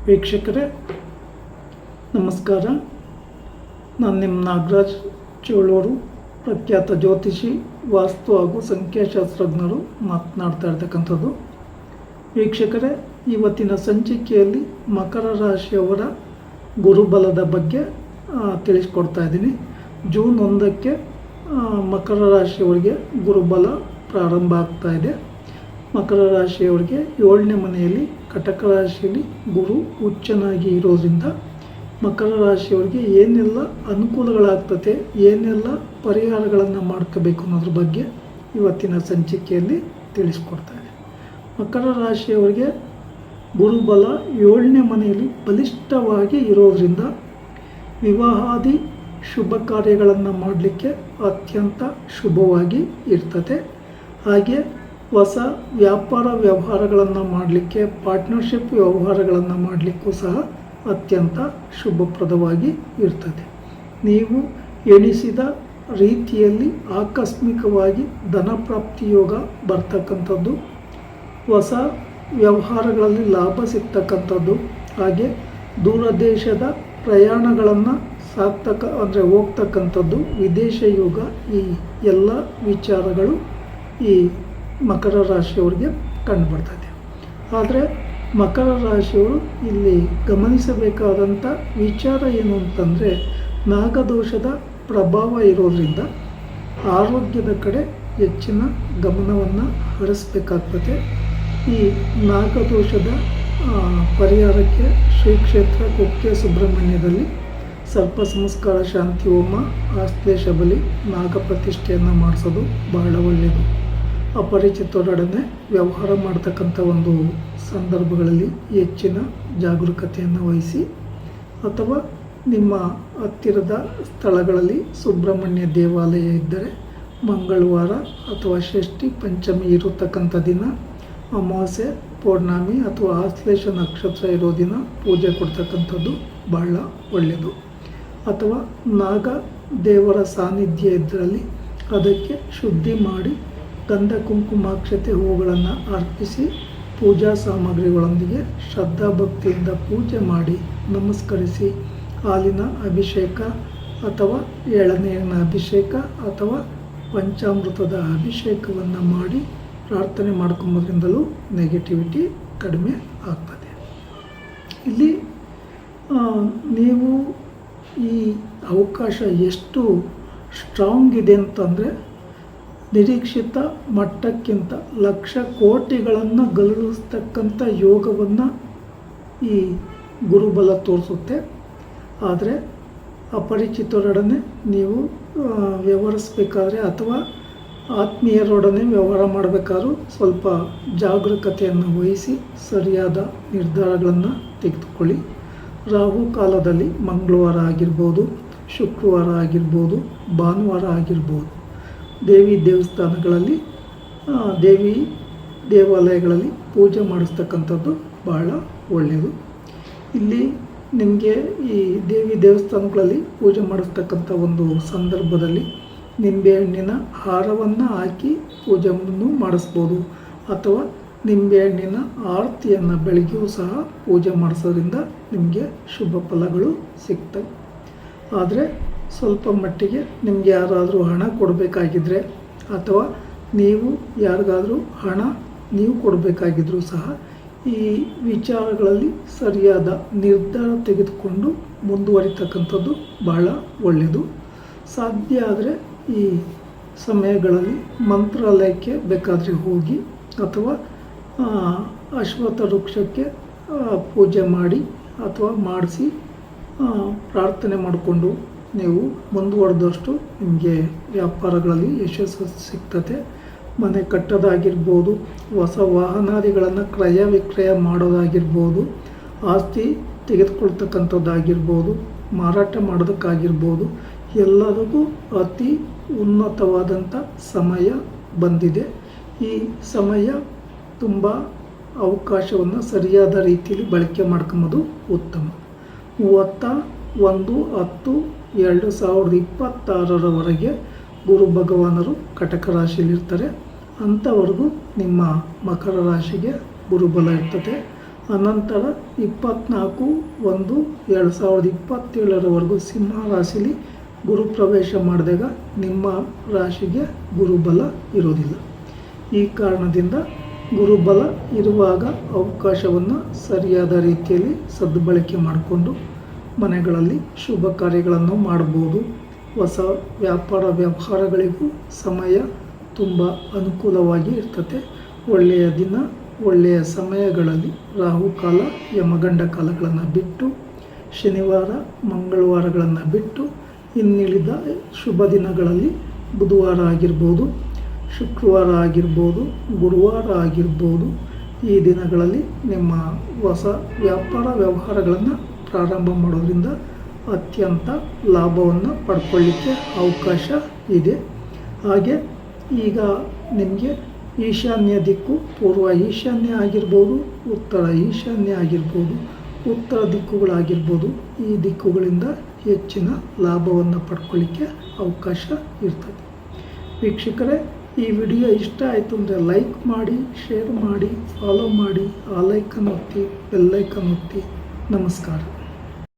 ವೀಕ್ಷಕರೇ ನಮಸ್ಕಾರ. ನಾನು ನಿಮ್ಮ ನಾಗರಾಜ್ ಚೋಳೂರು, ಪ್ರಖ್ಯಾತ ಜ್ಯೋತಿಷಿ, ವಾಸ್ತು ಹಾಗೂ ಸಂಖ್ಯಾಶಾಸ್ತ್ರಜ್ಞರು ಮಾತನಾಡ್ತಾ ಇರ್ತಕ್ಕಂಥದ್ದು. ವೀಕ್ಷಕರೇ, ಇವತ್ತಿನ ಸಂಚಿಕೆಯಲ್ಲಿ ಮಕರ ರಾಶಿಯವರ ಗುರುಬಲದ ಬಗ್ಗೆ ತಿಳಿಸ್ಕೊಡ್ತಾ ಇದ್ದೀನಿ. ಜೂನ್ 1ಕ್ಕೆ ಮಕರ ರಾಶಿಯವರಿಗೆ ಗುರುಬಲ ಪ್ರಾರಂಭ ಆಗ್ತಾ ಇದೆ. ಮಕರ ರಾಶಿಯವರಿಗೆ 7ನೇ ಮನೆಯಲ್ಲಿ ಕಟಕ ರಾಶಿಯಲ್ಲಿ ಗುರು ಉಚ್ಚನಾಗಿ ಇರೋದ್ರಿಂದ ಮಕರ ರಾಶಿಯವರಿಗೆ ಏನೆಲ್ಲ ಅನುಕೂಲಗಳಾಗ್ತದೆ, ಏನೆಲ್ಲ ಪರಿಹಾರಗಳನ್ನು ಮಾಡ್ಕೋಬೇಕು ಅನ್ನೋದ್ರ ಬಗ್ಗೆ ಇವತ್ತಿನ ಸಂಚಿಕೆಯಲ್ಲಿ ತಿಳಿಸ್ಕೊಡ್ತಾ ಇದೆ. ಮಕರ ರಾಶಿಯವರಿಗೆ ಗುರುಬಲ 7ನೇ ಮನೆಯಲ್ಲಿ ಬಲಿಷ್ಠವಾಗಿ ಇರೋದ್ರಿಂದ ವಿವಾಹಾದಿ ಶುಭ ಕಾರ್ಯಗಳನ್ನು ಮಾಡಲಿಕ್ಕೆ ಅತ್ಯಂತ ಶುಭವಾಗಿ ಇರ್ತದೆ. ಹಾಗೆ ಹೊಸ ವ್ಯಾಪಾರ ವ್ಯವಹಾರಗಳನ್ನು ಮಾಡಲಿಕ್ಕೆ, ಪಾರ್ಟ್ನರ್ಶಿಪ್ ವ್ಯವಹಾರಗಳನ್ನು ಮಾಡಲಿಕ್ಕೂ ಸಹ ಅತ್ಯಂತ ಶುಭಪ್ರದವಾಗಿ ಇರ್ತದೆ. ನೀವು ಎಣಿಸಿದ ರೀತಿಯಲ್ಲಿ ಆಕಸ್ಮಿಕವಾಗಿ ಧನಪ್ರಾಪ್ತಿ ಯೋಗ ಬರ್ತಕ್ಕಂಥದ್ದು, ಹೊಸ ವ್ಯವಹಾರಗಳಲ್ಲಿ ಲಾಭ ಸಿಗ್ತಕ್ಕಂಥದ್ದು, ಹಾಗೆ ದೂರದೇಶದ ಪ್ರಯಾಣಗಳನ್ನು ಹೋಗ್ತಕ್ಕಂಥದ್ದು, ವಿದೇಶ ಯೋಗ, ಈ ಎಲ್ಲ ವಿಚಾರಗಳು ಈ ಮಕರ ರಾಶಿಯವರಿಗೆ ಕಂಡುಬರ್ತದೆ. ಆದರೆ ಮಕರ ರಾಶಿಯವರು ಇಲ್ಲಿ ಗಮನಿಸಬೇಕಾದಂಥ ವಿಚಾರ ಏನು ಅಂತಂದರೆ, ನಾಗದೋಷದ ಪ್ರಭಾವ ಇರೋದರಿಂದ ಆರೋಗ್ಯದ ಕಡೆ ಹೆಚ್ಚಿನ ಗಮನವನ್ನು ಹರಿಸಬೇಕಾಗ್ತದೆ. ಈ ನಾಗದೋಷದ ಪರಿಹಾರಕ್ಕೆ ಶ್ರೀ ಕ್ಷೇತ್ರ ಕುಕ್ಕೆ ಸುಬ್ರಹ್ಮಣ್ಯದಲ್ಲಿ ಸರ್ಪ ಸಂಸ್ಕಾರ ಶಾಂತಿ ಹೋಮ, ಆಶ್ಲೇಷ ಬಲಿ, ನಾಗ ಪ್ರತಿಷ್ಠೆಯನ್ನು ಮಾಡಿಸೋದು ಬಹಳ ಒಳ್ಳೆಯದು. ಅಪರಿಚಿತರೊಡನೆ ವ್ಯವಹಾರ ಮಾಡ್ತಕ್ಕಂಥ ಒಂದು ಸಂದರ್ಭಗಳಲ್ಲಿ ಹೆಚ್ಚಿನ ಜಾಗರೂಕತೆಯನ್ನು ವಹಿಸಿ, ಅಥವಾ ನಿಮ್ಮ ಹತ್ತಿರದ ಸ್ಥಳಗಳಲ್ಲಿ ಸುಬ್ರಹ್ಮಣ್ಯ ದೇವಾಲಯ ಇದ್ದರೆ ಮಂಗಳವಾರ ಅಥವಾ ಷಷ್ಠಿ ಪಂಚಮಿ ಇರತಕ್ಕಂಥ ದಿನ, ಅಮಾವಾಸ್ಯೆ, ಪೌರ್ಣಮಿ ಅಥವಾ ಆಶ್ಲೇಷ ನಕ್ಷತ್ರ ಇರೋ ದಿನ ಪೂಜೆ ಕೊಡ್ತಕ್ಕಂಥದ್ದು ಬಹಳ ಒಳ್ಳೆಯದು. ಅಥವಾ ನಾಗ ದೇವರ ಸಾನ್ನಿಧ್ಯ ಇದ್ದರಲ್ಲಿ ಅದಕ್ಕೆ ಶುದ್ಧಿ ಮಾಡಿ ಗಂಧ ಕುಂಕುಮಾಕ್ಷತೆ ಹೂಗಳನ್ನು ಅರ್ಪಿಸಿ ಪೂಜಾ ಸಾಮಗ್ರಿಗಳೊಂದಿಗೆ ಶ್ರದ್ಧಾಭಕ್ತಿಯಿಂದ ಪೂಜೆ ಮಾಡಿ ನಮಸ್ಕರಿಸಿ ಹಾಲಿನ ಅಭಿಷೇಕ ಅಥವಾ ಎಳನೀರಿನ ಅಭಿಷೇಕ ಅಥವಾ ಪಂಚಾಮೃತದ ಅಭಿಷೇಕವನ್ನು ಮಾಡಿ ಪ್ರಾರ್ಥನೆ ಮಾಡ್ಕೊಂಬೋದ್ರಿಂದಲೂ ನೆಗೆಟಿವಿಟಿ ಕಡಿಮೆ ಆಗ್ತದೆ. ಇಲ್ಲಿ ನೀವು ಈ ಅವಕಾಶ ಎಷ್ಟು ಸ್ಟ್ರಾಂಗ್ ಇದೆ ಅಂತಂದರೆ, ನಿರೀಕ್ಷಿತ ಮಟ್ಟಕ್ಕಿಂತ ಲಕ್ಷ ಕೋಟಿಗಳನ್ನು ಗಳಿಸ್ತಕ್ಕಂಥ ಯೋಗವನ್ನು ಈ ಗುರುಬಲ ತೋರಿಸುತ್ತೆ. ಆದರೆ ಅಪರಿಚಿತರೊಡನೆ ನೀವು ವ್ಯವಹರಿಸಬೇಕಾದ್ರೆ ಅಥವಾ ಆತ್ಮೀಯರೊಡನೆ ವ್ಯವಹಾರ ಮಾಡಬೇಕಾದ್ರೂ ಸ್ವಲ್ಪ ಜಾಗರೂಕತೆಯನ್ನು ವಹಿಸಿ ಸರಿಯಾದ ನಿರ್ಧಾರಗಳನ್ನು ತೆಗೆದುಕೊಳ್ಳಿ. ರಾಹು ಕಾಲದಲ್ಲಿ ಮಂಗಳವಾರ ಆಗಿರ್ಬೋದು, ಶುಕ್ರವಾರ ಆಗಿರ್ಬೋದು, ಭಾನುವಾರ ಆಗಿರ್ಬೋದು, ದೇವಿ ದೇವಸ್ಥಾನಗಳಲ್ಲಿ, ದೇವಿ ದೇವಾಲಯಗಳಲ್ಲಿ ಪೂಜೆ ಮಾಡಿಸ್ತಕ್ಕಂಥದ್ದು ಬಹಳ ಒಳ್ಳೆಯದು. ಇಲ್ಲಿ ನಿಮಗೆ ಈ ದೇವಿ ದೇವಸ್ಥಾನಗಳಲ್ಲಿ ಪೂಜೆ ಮಾಡಿಸ್ತಕ್ಕಂಥ ಒಂದು ಸಂದರ್ಭದಲ್ಲಿ ನಿಂಬೆಹಣ್ಣಿನ ಹಾರವನ್ನು ಹಾಕಿ ಪೂಜೆಯನ್ನು ಮಾಡಿಸ್ಬೋದು, ಅಥವಾ ನಿಂಬೆಹಣ್ಣಿನ ಆರತಿಯನ್ನು ಬೆಳಗ್ಗೆಯೂ ಸಹ ಪೂಜೆ ಮಾಡಿಸೋದ್ರಿಂದ ನಿಮಗೆ ಶುಭ ಫಲಗಳು ಸಿಗ್ತವೆ. ಆದರೆ ಸ್ವಲ್ಪ ಮಟ್ಟಿಗೆ ನಿಮಗೆ ಯಾರಾದರೂ ಹಣ ಕೊಡಬೇಕಾಗಿದ್ದರೆ ಅಥವಾ ನೀವು ಯಾರಿಗಾದರೂ ಹಣ ನೀವು ಕೊಡಬೇಕಾಗಿದ್ದರೂ ಸಹ ಈ ವಿಚಾರಗಳಲ್ಲಿ ಸರಿಯಾದ ನಿರ್ಧಾರ ತೆಗೆದುಕೊಂಡು ಮುಂದುವರಿತಕ್ಕಂಥದ್ದು ಬಹಳ ಒಳ್ಳೆಯದು. ಸಾಧ್ಯ ಆದರೆ ಈ ಸಮಯಗಳಲ್ಲಿ ಮಂತ್ರಾಲಯಕ್ಕೆ ಬೇಕಾದರೆ ಹೋಗಿ ಅಥವಾ ಅಶ್ವತ್ಥ ವೃಕ್ಷಕ್ಕೆ ಪೂಜೆ ಮಾಡಿ ಅಥವಾ ಮಾಡಿಸಿ ಪ್ರಾರ್ಥನೆ ಮಾಡಿಕೊಂಡು ನೀವು ಮುಂದುವರೆದಷ್ಟು ನಿಮಗೆ ವ್ಯಾಪಾರಗಳಲ್ಲಿ ಯಶಸ್ಸು ಸಿಗ್ತದೆ. ಮನೆ ಕಟ್ಟೋದಾಗಿರ್ಬೋದು, ಹೊಸ ವಾಹನಾದಿಗಳನ್ನು ಕ್ರಯ ವಿಕ್ರಯ ಮಾಡೋದಾಗಿರ್ಬೋದು, ಆಸ್ತಿ ತೆಗೆದುಕೊಳ್ತಕ್ಕಂಥದ್ದಾಗಿರ್ಬೋದು, ಮಾರಾಟ ಮಾಡೋದಕ್ಕಾಗಿರ್ಬೋದು, ಎಲ್ಲದಕ್ಕೂ ಅತಿ ಉನ್ನತವಾದಂಥ ಸಮಯ ಬಂದಿದೆ. ಈ ಸಮಯ ತುಂಬ ಅವಕಾಶವನ್ನು ಸರಿಯಾದ ರೀತಿಯಲ್ಲಿ ಬಳಕೆ ಮಾಡ್ಕೊಂಬೋದು ಉತ್ತಮ. 31/10/2026 ಗುರು ಭಗವಾನರು ಕಟಕ ರಾಶಿಯಲ್ಲಿರ್ತಾರೆ. ಅಂಥವರೆಗೂ ನಿಮ್ಮ ಮಕರ ರಾಶಿಗೆ ಗುರುಬಲ ಇರ್ತದೆ. ಅನಂತರ 24/1/2027 ಸಿಂಹ ರಾಶಿಲಿ ಗುರು ಪ್ರವೇಶ ಮಾಡಿದಾಗ ನಿಮ್ಮ ರಾಶಿಗೆ ಗುರುಬಲ ಇರೋದಿಲ್ಲ. ಈ ಕಾರಣದಿಂದ ಗುರುಬಲ ಇರುವಾಗ ಅವಕಾಶವನ್ನು ಸರಿಯಾದ ರೀತಿಯಲ್ಲಿ ಸದ್ಬಳಕೆ ಮಾಡಿಕೊಂಡು ಮನೆಗಳಲ್ಲಿ ಶುಭ ಕಾರ್ಯಗಳನ್ನು ಮಾಡ್ಬೋದು. ಹೊಸ ವ್ಯಾಪಾರ ವ್ಯವಹಾರಗಳಿಗೂ ಸಮಯ ತುಂಬ ಅನುಕೂಲವಾಗಿ ಇರ್ತದೆ. ಒಳ್ಳೆಯ ದಿನ, ಒಳ್ಳೆಯ ಸಮಯಗಳಲ್ಲಿ ರಾಹುಕಾಲ, ಯಮಗಂಡ ಕಾಲಗಳನ್ನು ಬಿಟ್ಟು, ಶನಿವಾರ ಮಂಗಳವಾರಗಳನ್ನು ಬಿಟ್ಟು ಇನ್ನುಳಿದ ಶುಭ ದಿನಗಳಲ್ಲಿ ಬುಧವಾರ ಆಗಿರ್ಬೋದು, ಶುಕ್ರವಾರ ಆಗಿರ್ಬೋದು, ಗುರುವಾರ ಆಗಿರ್ಬೋದು, ಈ ದಿನಗಳಲ್ಲಿ ನಿಮ್ಮ ಹೊಸ ವ್ಯಾಪಾರ ವ್ಯವಹಾರಗಳನ್ನು ಪ್ರಾರಂಭ ಮಾಡೋದ್ರಿಂದ ಅತ್ಯಂತ ಲಾಭವನ್ನು ಪಡ್ಕೊಳ್ಳಿಕ್ಕೆ ಅವಕಾಶ ಇದೆ. ಹಾಗೆ ಈಗ ನಿಮಗೆ ಈಶಾನ್ಯ ದಿಕ್ಕು, ಪೂರ್ವ ಈಶಾನ್ಯ ಆಗಿರ್ಬೋದು, ಉತ್ತರ ಈಶಾನ್ಯ ಆಗಿರ್ಬೋದು, ಉತ್ತರ ದಿಕ್ಕುಗಳಾಗಿರ್ಬೋದು, ಈ ದಿಕ್ಕುಗಳಿಂದ ಹೆಚ್ಚಿನ ಲಾಭವನ್ನು ಪಡ್ಕೊಳ್ಳಿಕ್ಕೆ ಅವಕಾಶ ಇರ್ತದೆ. ವೀಕ್ಷಕರೇ, ಈ ವಿಡಿಯೋ ಇಷ್ಟ ಆಯಿತು ಅಂದರೆ ಲೈಕ್ ಮಾಡಿ, ಶೇರ್ ಮಾಡಿ, ಫಾಲೋ ಮಾಡಿ, ಆ ಲೈಕನ್ನು ಒತ್ತಿ, ಬೆಲ್ಲೈಕನ್ ಒತ್ತಿ. ನಮಸ್ಕಾರ.